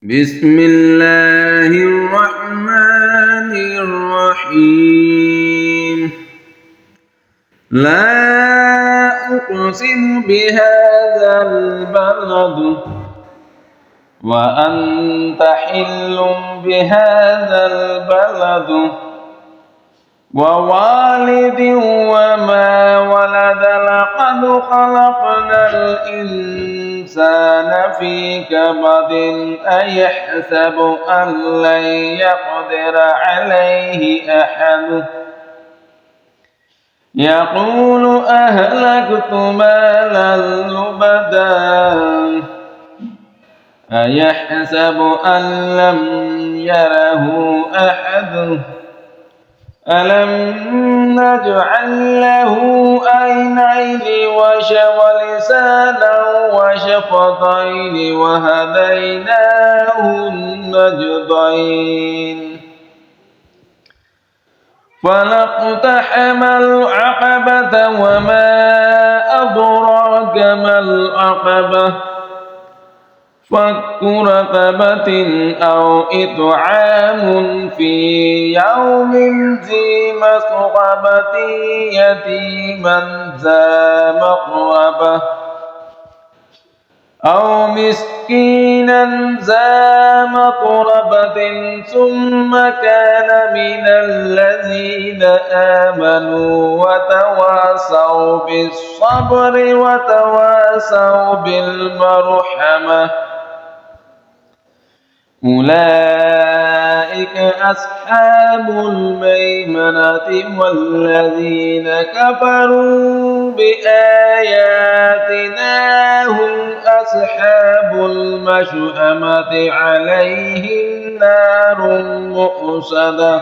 بسم الله الرحمن الرحيم. لا أقسم بهذا البلد وأنت حل بهذا البلد ووالد وما ولد لقد خلقنا الإنسان في كبد أيحسب أن لن يقدر عليه أحد يقول أهلكت مالا لبدا أيحسب أن لم يره أحد ألم نجعل له عينين ولسانا وشفتين وهديناه النجدين فلاقتحم العقبة وما أدراك ما العقبة فك رقبة أو إطعام في يوم ذي مسغبة يتيما ذا مقربة أو مسكينا ذا متربة ثم كان من الذين آمنوا وتواصوا بالصبر وتواصوا بالمرحمة أولئك أصحاب الميمنة والذين كفروا بآياتنا هم أصحاب المشأمة عليهم نار مؤصدة